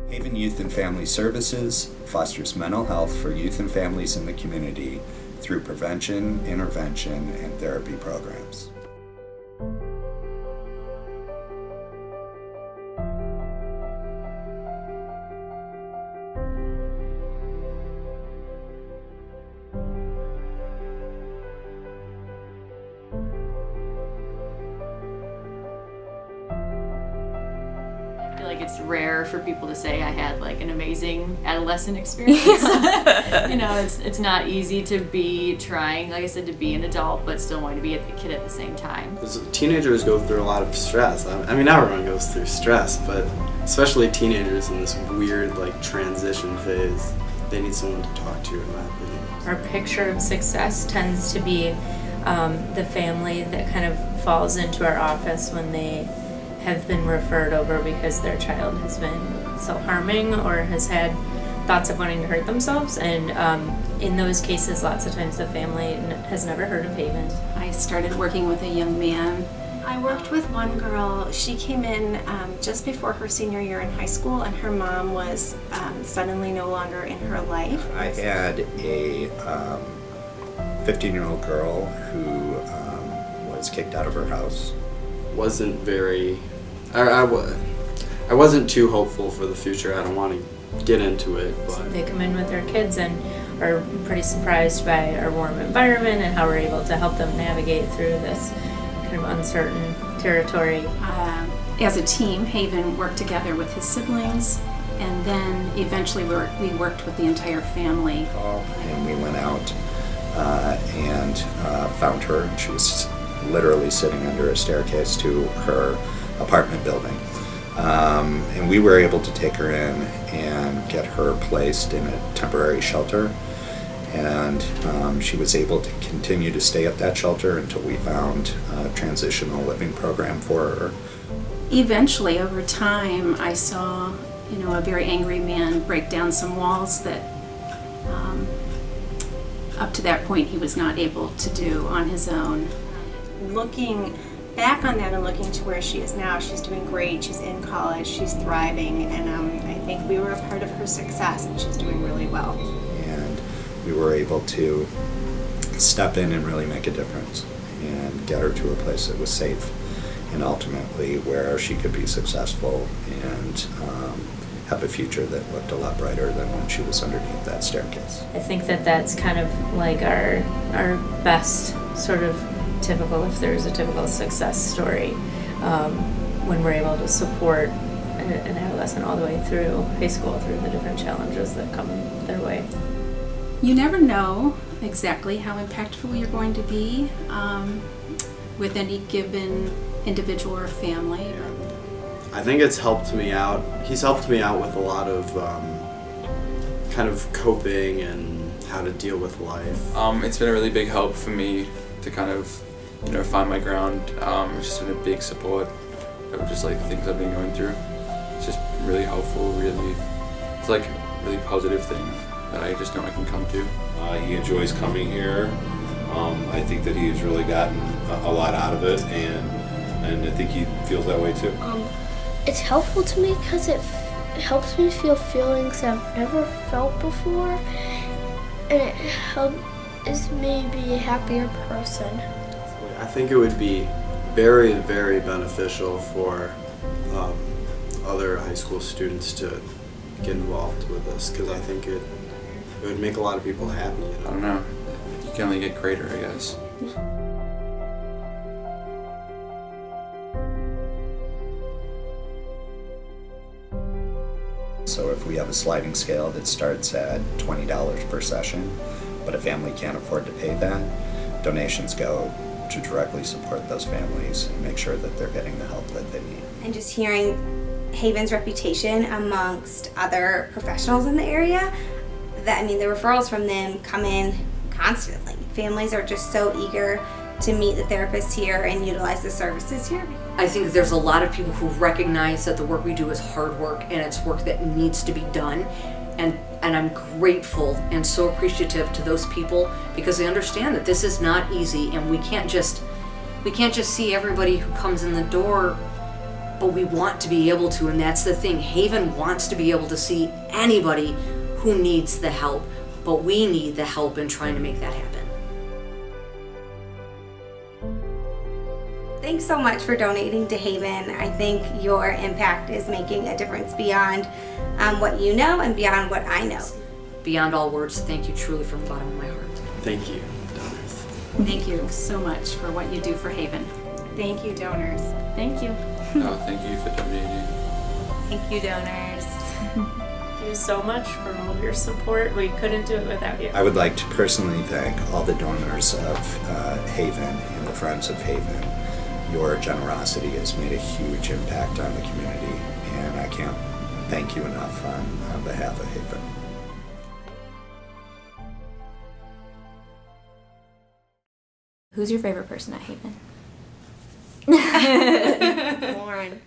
Haven Youth and Family Services fosters mental health for youth and families in the community through prevention, intervention, and therapy programs. I feel like it's rare for people to say I had like an amazing adolescent experience. You know, it's not easy to be trying, like I said, to be an adult but still wanting to be a kid at the same time. Teenagers go through a lot of stress. I mean, everyone goes through stress, but especially teenagers in this weird like transition phase, they need someone to talk to, in my opinion. Our picture of success tends to be the family that kind of falls into our office when they have been referred over because their child has been self-harming or has had thoughts of wanting to hurt themselves, and in those cases lots of times the family has never heard of Haven. I started working with a young man. I worked with one girl. She came in just before her senior year in high school, and her mom was suddenly no longer in her life. I had a 15-year-old girl who was kicked out of her house. I wasn't too hopeful for the future. I don't want to get into it, but They come in with their kids and are pretty surprised by our warm environment and how we're able to help them navigate through this kind of uncertain territory. As a team, Haven worked together with his siblings, and then eventually we worked with the entire family. And we went out and found her, and she was literally sitting under a staircase to her apartment building. And we were able to take her in and get her placed in a temporary shelter. And she was able to continue to stay at that shelter until we found a transitional living program for her. Eventually, over time, I saw, a very angry man break down some walls that up to that point he was not able to do on his own. Looking back on that and looking to where she is now, she's doing great, she's in college, she's thriving, and I think we were a part of her success, and she's doing really well. And we were able to step in and really make a difference and get her to a place that was safe and ultimately where she could be successful and have a future that looked a lot brighter than when she was underneath that staircase. I think that that's kind of like our best sort of typical, if there's a typical success story, when we're able to support an adolescent all the way through high school, through the different challenges that come their way. You never know exactly how impactful you're going to be with any given individual or family. I think it's helped me out. He's helped me out with a lot of kind of coping and how to deal with life. It's been a really big help for me to kind of, find my ground. It's just been a big support of just like things I've been going through. It's just really helpful, really. It's like a really positive thing that I just know I can come to. He enjoys coming here. I think that he has really gotten a lot out of it, and I think he feels that way too. It's helpful to me because it helps me feel feelings I've never felt before, and it helps me be a happier person. I think it would be very, very beneficial for other high school students to get involved with this, because I think it would make a lot of people happy. I don't know. You can only get greater, I guess. So if we have a sliding scale that starts at $20 per session, but a family can't afford to pay that, donations go to directly support those families and make sure that they're getting the help that they need. And just hearing Haven's reputation amongst other professionals in the area, the referrals from them come in constantly. Families are just so eager to meet the therapists here and utilize the services here. I think there's a lot of people who recognize that the work we do is hard work and it's work that needs to be done. And I'm grateful and so appreciative to those people because they understand that this is not easy, and we can't just see everybody who comes in the door but we want to be able to, and that's the thing. Haven wants to be able to see anybody who needs the help, but we need the help in trying to make that happen. Thanks so much for donating to Haven. I think your impact is making a difference beyond what you know and beyond what I know. Beyond all words, thank you truly from the bottom of my heart. Thank you, donors. Thank you so much for what you do for Haven. Thank you, donors. Thank you. No, thank you for donating. Thank you, donors. Thank you so much for all of your support. We couldn't do it without you. I would like to personally thank all the donors of Haven and the Friends of Haven. Your generosity has made a huge impact on the community, and I can't thank you enough on behalf of Haven. Who's your favorite person at Haven? Lauren.